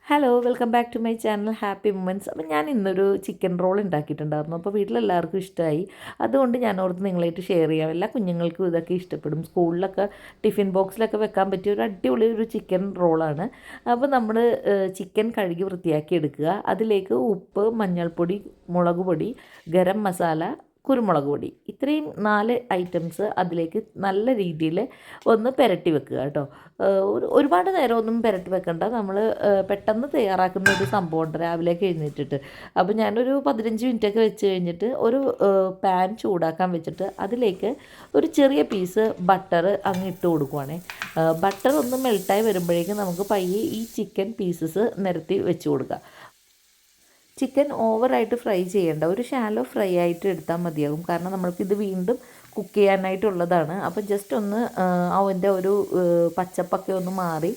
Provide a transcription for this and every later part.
Hello welcome back to my channel happy moments. അപ്പോൾ ഞാൻ ഇന്നൊരു ചിക്കൻ റോൾ ഉണ്ടാക്കിയിട്ടുണ്ടായിരുന്നു. അപ്പോൾ വീട്ടിലെല്ലാവർക്കും ഇഷ്ടമായി. അതുകൊണ്ട് ഞാൻ ഓർത്ത് നിങ്ങളായിട്ട് ഷെയർ ചെയ്യാം. എല്ലാ കുഞ്ഞുങ്ങൾക്കും ഇതൊക്കെ ഇഷ്ടപ്പെടും. സ്കൂളിലൊക്കെ ടിഫിൻ ബോക്സിലൊക്കെ വെക്കാൻ പറ്റിയ ഒരു അടിപൊളി ഒരു ചിക്കൻ റോളാണ്. അപ്പോൾ നമ്മൾ ചിക്കൻ കഴുകി വൃത്തിയാക്കി എടുക്കുക. അതിലേക്ക് ഉപ്പ്, മഞ്ഞൾപ്പൊടി, മുളക് പൊടി, ഗരം മസാല, കുരുമുളക് പൊടി, ഇത്രയും 4 ഐറ്റംസ് അതിലേക്ക് നല്ല രീതിയിൽ ഒന്ന് പുരട്ടി വെക്കുക കേട്ടോ. ഒരുപാട് നേരം ഒന്നും പുരട്ടി വെക്കണ്ട. നമ്മൾ പെട്ടെന്ന് തയ്യാറാക്കുന്ന ഒരു സംഭവമുണ്ട് രാവിലേക്ക് എഴുന്നേറ്റിട്ട്. അപ്പോൾ ഞാനൊരു 15 മിനിറ്റൊക്കെ വെച്ച് കഴിഞ്ഞിട്ട് ഒരു പാൻ ചൂടാക്കാൻ വെച്ചിട്ട് അതിലേക്ക് ഒരു ചെറിയ പീസ് ബട്ടർ അങ്ങ് ഇട്ട് കൊടുക്കുവാണേ. ബട്ടർ ഒന്ന് മെൽട്ടായി വരുമ്പോഴേക്കും നമുക്ക് പയ്യെ ഈ ചിക്കൻ പീസസ് നിരത്തി വെച്ച് കൊടുക്കുക. ചിക്കൻ ഓവറായിട്ട് ഫ്രൈ ചെയ്യേണ്ട, ഒരു ഷാലോ ഫ്രൈ ആയിട്ട് എടുത്താൽ മതിയാകും. കാരണം നമ്മൾക്കിത് വീണ്ടും കുക്ക് ചെയ്യാനായിട്ടുള്ളതാണ്. അപ്പോൾ ജസ്റ്റ് ഒന്ന് അതിൻ്റെ ഒരു പച്ചപ്പൊക്കെ ഒന്ന് മാറി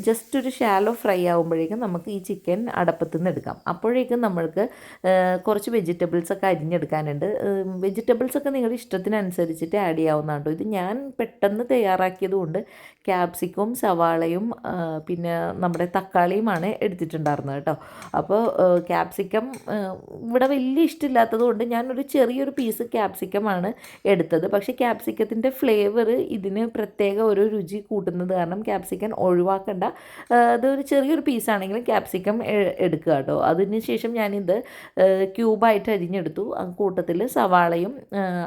ജസ്റ്റ് ഒരു ഷാലോ ഫ്രൈ ആകുമ്പോഴേക്കും നമുക്ക് ഈ ചിക്കൻ അടപ്പത്തു നിന്ന് എടുക്കാം. അപ്പോഴേക്കും നമ്മൾക്ക് കുറച്ച് വെജിറ്റബിൾസൊക്കെ അരിഞ്ഞെടുക്കാനുണ്ട്. വെജിറ്റബിൾസൊക്കെ നിങ്ങളുടെ ഇഷ്ടത്തിനനുസരിച്ചിട്ട് ആഡ് ചെയ്യാവുന്നതാണ് കേട്ടോ. ഇത് ഞാൻ പെട്ടെന്ന് തയ്യാറാക്കിയത് കൊണ്ട് ക്യാപ്സിക്കും, സവാളയും പിന്നെ നമ്മുടെ തക്കാളിയുമാണ് എടുത്തിട്ടുണ്ടായിരുന്നത് കേട്ടോ. അപ്പോൾ ക്യാപ്സിക്കം ഇവിടെ വലിയ ഇഷ്ടമില്ലാത്തത് കൊണ്ട് ഞാനൊരു ചെറിയൊരു പീസ് ക്യാപ്സിക്കമാണ് എടുത്തത്. പക്ഷേ ക്യാപ്സിക്കത്തിൻ്റെ ഫ്ലേവർ ഇതിന് പ്രത്യേക ഒരു രുചി കൂട്ടുന്നത് കാരണം ക്യാപ്സിക്കൻ ഒഴിവാക്കേണ്ട. അതൊരു ചെറിയൊരു പീസാണെങ്കിലും ക്യാപ്സിക്കം എടുക്കുക കേട്ടോ. അതിന് ശേഷം ഞാനിത് ക്യൂബായിട്ട് അരിഞ്ഞെടുത്തു. കൂട്ടത്തിൽ സവാളയും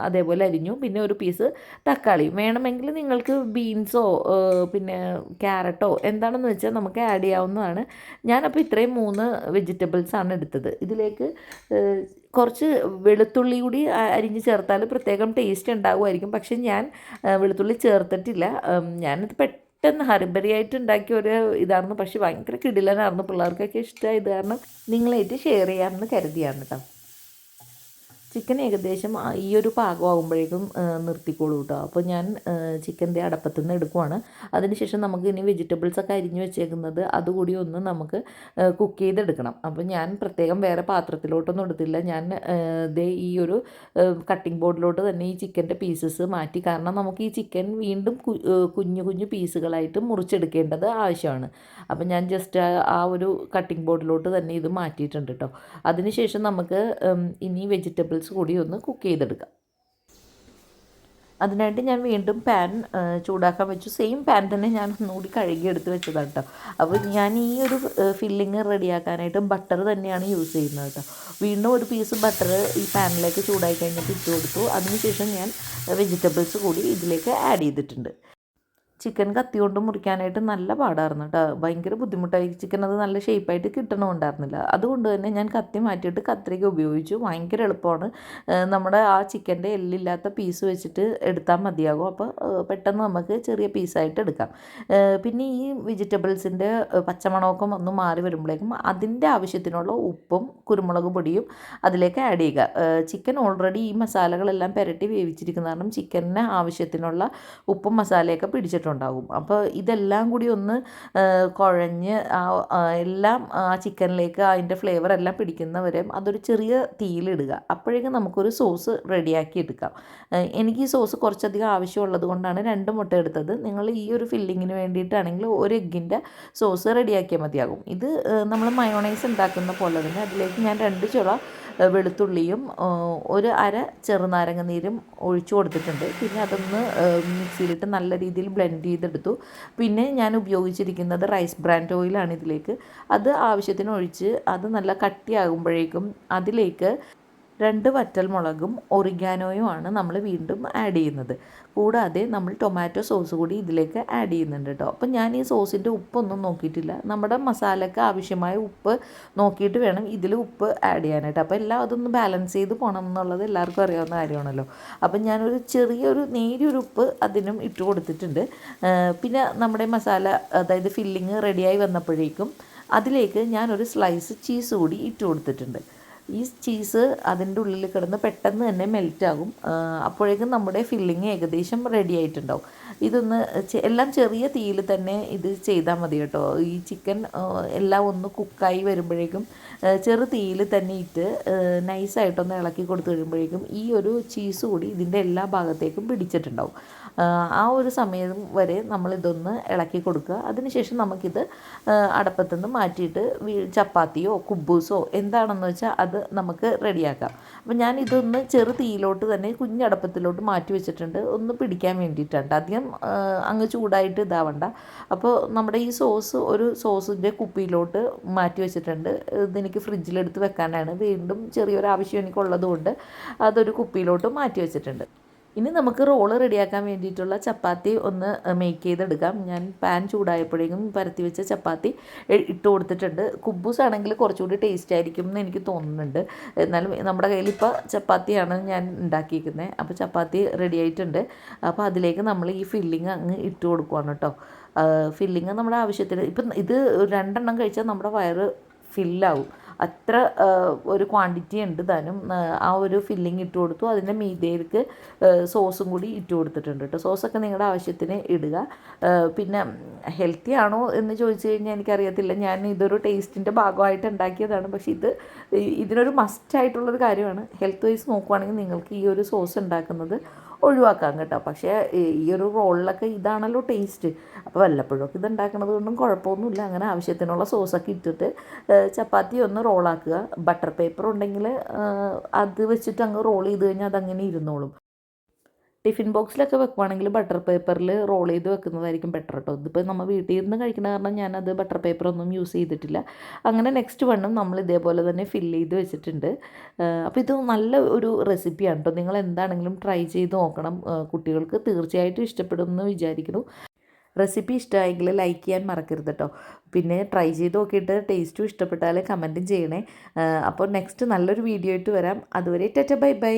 അതേപോലെ അരിഞ്ഞു. പിന്നെ ഒരു പീസ് തക്കാളിയും. വേണമെങ്കിൽ നിങ്ങൾക്ക് ബീൻസോ പിന്നെ ക്യാരറ്റോ എന്താണെന്ന് വെച്ചാൽ നമുക്ക് ആഡ് ചെയ്യാവുന്നതാണ്. ഞാനപ്പോൾ ഇത്രയും 3 വെജിറ്റബിൾസാണ് എടുത്തത്. ഇതിലേക്ക് കുറച്ച് വെളുത്തുള്ളി കൂടി അരിഞ്ഞ് ചേർത്താൽ പ്രത്യേകം ടേസ്റ്റ് ഉണ്ടാകുമായിരിക്കും. പക്ഷെ ഞാൻ വെളുത്തുള്ളി ചേർത്തിട്ടില്ല. ഞാനിത് പെട്ടെന്ന് ഹറിബറിയായിട്ട് ഉണ്ടാക്കിയ ഒരു ഇതായിരുന്നു. പക്ഷേ ഭയങ്കര കിടിലനായിരുന്നു. പിള്ളേർക്കൊക്കെ ഇഷ്ടമായത് കാരണം നിങ്ങളായിട്ട് ഷെയർ ചെയ്യാമെന്ന് കരുതിയാണ് കേട്ടോ. ചിക്കൻ ഏകദേശം ഈ ഒരു പാകമാകുമ്പോഴേക്കും നിർത്തിക്കോളൂ കേട്ടോ. അപ്പോൾ ഞാൻ ചിക്കൻ്റെ അടപ്പത്തു നിന്ന് എടുക്കുവാണ്. അതിനുശേഷം നമുക്ക് ഇനി വെജിറ്റബിൾസൊക്കെ അരിഞ്ഞ് വെച്ചേക്കുന്നത് അതുകൂടി ഒന്ന് നമുക്ക് കുക്ക് ചെയ്തെടുക്കണം. അപ്പോൾ ഞാൻ പ്രത്യേകം വേറെ പാത്രത്തിലോട്ടൊന്നും എടുത്തില്ല. ഞാൻ ഈ ഒരു കട്ടിംഗ് ബോർഡിലോട്ട് തന്നെ ഈ ചിക്കൻ്റെ പീസസ് മാറ്റി. കാരണം നമുക്ക് ഈ ചിക്കൻ വീണ്ടും കുഞ്ഞു കുഞ്ഞു പീസുകളായിട്ട് മുറിച്ചെടുക്കേണ്ടത് ആവശ്യമാണ്. അപ്പോൾ ഞാൻ ജസ്റ്റ് ആ ഒരു കട്ടിംഗ് ബോർഡിലോട്ട് തന്നെ ഇത് മാറ്റിയിട്ടുണ്ട് കേട്ടോ. അതിനുശേഷം നമുക്ക് ഇനി വെജിറ്റബിൾസ് കൂടി ഒന്ന് കുക്ക് ചെയ്തെടുക്കാം. അതിനായിട്ട് ഞാൻ വീണ്ടും പാൻ ചൂടാക്കാൻ വെച്ചു. സെയിം പാൻ തന്നെ ഞാൻ ഒന്നുകൂടി കഴുകി എടുത്ത് വെച്ചതാണ് കേട്ടോ. അപ്പോൾ ഞാൻ ഈ ഒരു ഫില്ലിങ് റെഡിയാക്കാനായിട്ട് ബട്ടർ തന്നെയാണ് യൂസ് ചെയ്യുന്നത് കേട്ടോ. വീണ്ടും ഒരു പീസ് ബട്ടർ ഈ പാനിലേക്ക് ചൂടായി കഴിഞ്ഞിട്ട് ഇട്ട് കൊടുത്തു. അതിനുശേഷം ഞാൻ വെജിറ്റബിൾസ് കൂടി ഇതിലേക്ക് ആഡ് ചെയ്തിട്ടുണ്ട്. ചിക്കൻ കത്തി കൊണ്ട് മുറിക്കാനായിട്ട് നല്ല പാടായിരുന്നു കേട്ടോ. ഭയങ്കര ബുദ്ധിമുട്ടായി. ചിക്കൻ അത് നല്ല ഷേപ്പായിട്ട് കിട്ടണമുണ്ടായിരുന്നില്ല. അതുകൊണ്ട് തന്നെ ഞാൻ കത്തി മാറ്റിയിട്ട് കത്രിക ഉപയോഗിച്ചു. ഭയങ്കര എളുപ്പമാണ്. നമ്മുടെ ആ ചിക്കൻ്റെ എല്ലില്ലാത്ത പീസ് വെച്ചിട്ട് എടുത്താൽ മതിയാകും. അപ്പോൾ പെട്ടെന്ന് നമുക്ക് ചെറിയ പീസായിട്ട് എടുക്കാം. പിന്നെ ഈ വെജിറ്റബിൾസിൻ്റെ പച്ചമണമൊക്കെ ഒന്ന് മാറി വരുമ്പോഴേക്കും അതിൻ്റെ ആവശ്യത്തിനുള്ള ഉപ്പും കുരുമുളക് പൊടിയും അതിലേക്ക് ആഡ് ചെയ്യുക. ചിക്കൻ ഓൾറെഡി ഈ മസാലകളെല്ലാം പുരട്ടി വേവിച്ചിരിക്കുന്ന കാരണം ചിക്കനിന് ആവശ്യത്തിനുള്ള ഉപ്പും മസാലയൊക്കെ പിടിച്ചിട്ടുണ്ട് ഉണ്ടാകും. അപ്പോൾ ഇതെല്ലാം കൂടി ഒന്ന് കുഴഞ്ഞ് എല്ലാം ആ ചിക്കനിലേക്ക് അതിൻ്റെ ഫ്ലേവർ എല്ലാം പിടിക്കുന്നവരെ അതൊരു ചെറിയ തീയിലിടുക. അപ്പോഴേക്കും നമുക്കൊരു സോസ് റെഡിയാക്കി എടുക്കാം. എനിക്ക് ഈ സോസ് കുറച്ചധികം ആവശ്യമുള്ളത് കൊണ്ടാണ് 2 മുട്ട എടുത്തത്. നിങ്ങൾ ഈ ഒരു ഫില്ലിങ്ങിന് വേണ്ടിയിട്ടാണെങ്കിൽ ഒരു എഗ്ഗിൻ്റെ സോസ് റെഡിയാക്കിയാൽ മതിയാകും. ഇത് നമ്മൾ മയോണൈസ് ഉണ്ടാക്കുന്ന പോലെ തന്നെ അതിലേക്ക് ഞാൻ 2 ചുള വെളുത്തുള്ളിയും ഒരു അര ചെറുനാരങ്ങ നീരും ഒഴിച്ചു കൊടുത്തിട്ടുണ്ട്. പിന്നെ അതൊന്ന് മിക്സിയിലിട്ട് നല്ല രീതിയിൽ ബ്ലെൻഡ് ചെയ്തെടുത്തു. പിന്നെ ഞാൻ ഉപയോഗിച്ചിരിക്കുന്നത് റൈസ് ബ്രാൻഡ് ഓയിലാണ് ഇതിലേക്ക്. അത് ആവശ്യത്തിന് ഒഴിച്ച് അത് നല്ല കട്ടിയാകുമ്പോഴേക്കും അതിലേക്ക് 2 വറ്റൽമുളകും ഒറിഗാനോയുമാണ് നമ്മൾ വീണ്ടും ആഡ് ചെയ്യുന്നത്. കൂടാതെ നമ്മൾ ടൊമാറ്റോ സോസ് കൂടി ഇതിലേക്ക് ആഡ് ചെയ്യുന്നുണ്ട് കേട്ടോ. അപ്പം ഞാൻ ഈ സോസിൻ്റെ ഉപ്പൊന്നും നോക്കിയിട്ടില്ല. നമ്മുടെ മസാലയ്ക്ക് ആവശ്യമായ ഉപ്പ് നോക്കിയിട്ട് വേണം ഇതിൽ ഉപ്പ് ആഡ് ചെയ്യാനായിട്ട്. അപ്പോൾ എല്ലാം അതൊന്ന് ബാലൻസ് ചെയ്ത് പോകണം എന്നുള്ളത് എല്ലാവർക്കും അറിയാവുന്ന കാര്യമാണല്ലോ. അപ്പം ഞാനൊരു നേരിയൊരു ഉപ്പ് അതിനും ഇട്ട് കൊടുത്തിട്ടുണ്ട്. പിന്നെ നമ്മുടെ മസാല അതായത് ഫില്ലിങ് റെഡിയായി വന്നപ്പോഴേക്കും അതിലേക്ക് ഞാനൊരു സ്ലൈസ് ചീസ് കൂടി ഇട്ട് കൊടുത്തിട്ടുണ്ട്. ഈ ചീസ് അതിൻ്റെ ഉള്ളിൽ കിടന്ന് പെട്ടെന്ന് തന്നെ മെൽറ്റാകും. അപ്പോഴേക്കും നമ്മുടെ ഫില്ലിങ് ഏകദേശം റെഡി ആയിട്ടുണ്ടാവും. ഇതൊന്ന് എല്ലാം ചെറിയ തീയിൽ തന്നെ ഇത് ചെയ്താൽ മതി കേട്ടോ. ഈ ചിക്കൻ എല്ലാം ഒന്ന് കുക്കായി വരുമ്പോഴേക്കും ചെറു തീയിൽ തന്നെ ഇട്ട് നൈസായിട്ടൊന്ന് ഇളക്കി കൊടുത്ത് കഴിയുമ്പോഴേക്കും ഈ ഒരു ചീസ് കൂടി ഇതിൻ്റെ എല്ലാ ഭാഗത്തേക്കും പിടിച്ചിട്ടുണ്ടാവും. ആ ഒരു സമയം വരെ നമ്മളിതൊന്ന് ഇളക്കി കൊടുക്കുക. അതിനുശേഷം നമുക്കിത് അടപ്പത്തുനിന്ന് മാറ്റിയിട്ട് ചപ്പാത്തിയോ കുബൂസോ എന്താണെന്ന് വെച്ചാൽ അത് നമുക്ക് റെഡിയാക്കാം. അപ്പോൾ ഞാൻ ഇതൊന്ന് ചെറു തീയിലോട്ട് തന്നെ കുഞ്ഞടപ്പത്തിലോട്ട് മാറ്റി വെച്ചിട്ടുണ്ട്, ഒന്ന് പിടിക്കാൻ വേണ്ടിയിട്ടുണ്ട്. അധികം അങ്ങ് ചൂടായിട്ട് ഇതാവണ്ട. അപ്പോൾ നമ്മുടെ ഈ ഒരു സോസിൻ്റെ കുപ്പിയിലോട്ട് മാറ്റി വെച്ചിട്ടുണ്ട്. ഇതെനിക്ക് ഫ്രിഡ്ജിലെടുത്ത് വെക്കാനാണ്, വീണ്ടും ചെറിയൊരു ആവശ്യം എനിക്കുള്ളത് കൊണ്ട് അതൊരു കുപ്പിയിലോട്ട് മാറ്റി വെച്ചിട്ടുണ്ട്. ഇനി നമുക്ക് റോള് റെഡിയാക്കാൻ വേണ്ടിയിട്ടുള്ള ചപ്പാത്തി ഒന്ന് മേക്ക് ചെയ്തെടുക്കാം. ഞാൻ പാൻ ചൂടായപ്പോഴേക്കും പരത്തി വെച്ച ചപ്പാത്തി ഇട്ട് കൊടുത്തിട്ടുണ്ട്. കുബൂസ് ആണെങ്കിൽ കുറച്ചുകൂടി ടേസ്റ്റ് ആയിരിക്കും എന്ന് എനിക്ക് തോന്നുന്നുണ്ട്. എന്നാലും നമ്മുടെ കയ്യിൽ ഇപ്പോൾ ചപ്പാത്തിയാണ് ഞാൻ ഉണ്ടാക്കിയിരിക്കുന്നത്. അപ്പോൾ ചപ്പാത്തി റെഡി ആയിട്ടുണ്ട്. അപ്പോൾ അതിലേക്ക് നമ്മൾ ഈ ഫില്ലിങ് അങ്ങ് ഇട്ട് കൊടുക്കുകയാണ് കേട്ടോ. ഫില്ലിങ് നമ്മുടെ ആവശ്യത്തിന്, ഇപ്പം ഇത് 2 എണ്ണം കഴിച്ചാൽ നമ്മുടെ വയറ് ഫില്ലാവും, അത്ര ഒരു ക്വാണ്ടിറ്റി ഉണ്ട് താനും. ആ ഒരു ഫില്ലിങ് ഇട്ട് കൊടുത്തു. അതിൻ്റെ മീതയിലേക്ക് സോസും കൂടി ഇട്ട് കൊടുത്തിട്ടുണ്ട് കേട്ടോ. സോസൊക്കെ നിങ്ങളുടെ ആവശ്യത്തിന് ഇടുക. പിന്നെ ഹെൽത്തി ആണോ എന്ന് ചോദിച്ചു കഴിഞ്ഞാൽ എനിക്കറിയത്തില്ല. ഞാൻ ഇതൊരു ടേസ്റ്റിൻ്റെ ഭാഗമായിട്ട് ഉണ്ടാക്കിയതാണ്. പക്ഷേ ഇതിനൊരു മസ്റ്റായിട്ടുള്ളൊരു കാര്യമാണ്. ഹെൽത്ത് വൈസ് നോക്കുവാണെങ്കിൽ നിങ്ങൾക്ക് ഈ ഒരു സോസ് ഉണ്ടാക്കുന്നത് ഒഴിവാക്കാം കേട്ടോ. പക്ഷേ ഈ ഒരു റോളിലൊക്കെ ഇതാണല്ലോ ടേസ്റ്റ്. അപ്പോൾ വല്ലപ്പോഴൊക്കെ ഇത് ഉണ്ടാക്കുന്നത് കൊണ്ടും കുഴപ്പമൊന്നുമില്ല. അങ്ങനെ ആവശ്യത്തിനുള്ള സോസൊക്കെ ഇട്ടിട്ട് ചപ്പാത്തി ഒന്ന് റോളാക്കുക. ബട്ടർ പേപ്പർ ഉണ്ടെങ്കിൽ അത് വെച്ചിട്ട് അങ്ങ് റോൾ ചെയ്ത് കഴിഞ്ഞാൽ അതങ്ങനെ ഇരുന്നോളും. ടിഫിൻ ബോക്സിലൊക്കെ വെക്കുവാണെങ്കിൽ ബട്ടർ പേപ്പറിൽ റോൾ ചെയ്ത് വെക്കുന്നതായിരിക്കും ബെറ്റർ കേട്ടോ. ഇതിപ്പോൾ നമ്മൾ വീട്ടിൽ നിന്ന് കഴിക്കുന്ന കാരണം ഞാനത് ബട്ടർ പേപ്പറൊന്നും യൂസ് ചെയ്തിട്ടില്ല. അങ്ങനെ നെക്സ്റ്റ് വണ്ണും നമ്മൾ ഇതേപോലെ തന്നെ ഫില്ല് ചെയ്ത് വെച്ചിട്ടുണ്ട്. അപ്പോൾ ഇത് നല്ല ഒരു റെസിപ്പിയാണ് കേട്ടോ. നിങ്ങൾ എന്താണെങ്കിലും ട്രൈ ചെയ്ത് നോക്കണം. കുട്ടികൾക്ക് തീർച്ചയായിട്ടും ഇഷ്ടപ്പെടുമെന്ന് വിചാരിക്കുന്നു. റെസിപ്പി ഇഷ്ടമായെങ്കിൽ ലൈക്ക് ചെയ്യാൻ മറക്കരുത് കേട്ടോ. പിന്നെ ട്രൈ ചെയ്ത് നോക്കിയിട്ട് ടേസ്റ്റും ഇഷ്ടപ്പെട്ടാൽ കമൻറ്റും ചെയ്യണേ. അപ്പോൾ നെക്സ്റ്റ് നല്ലൊരു വീഡിയോ ആയിട്ട് വരാം. അതുവരെ ടാറ്റ ബൈ ബൈ.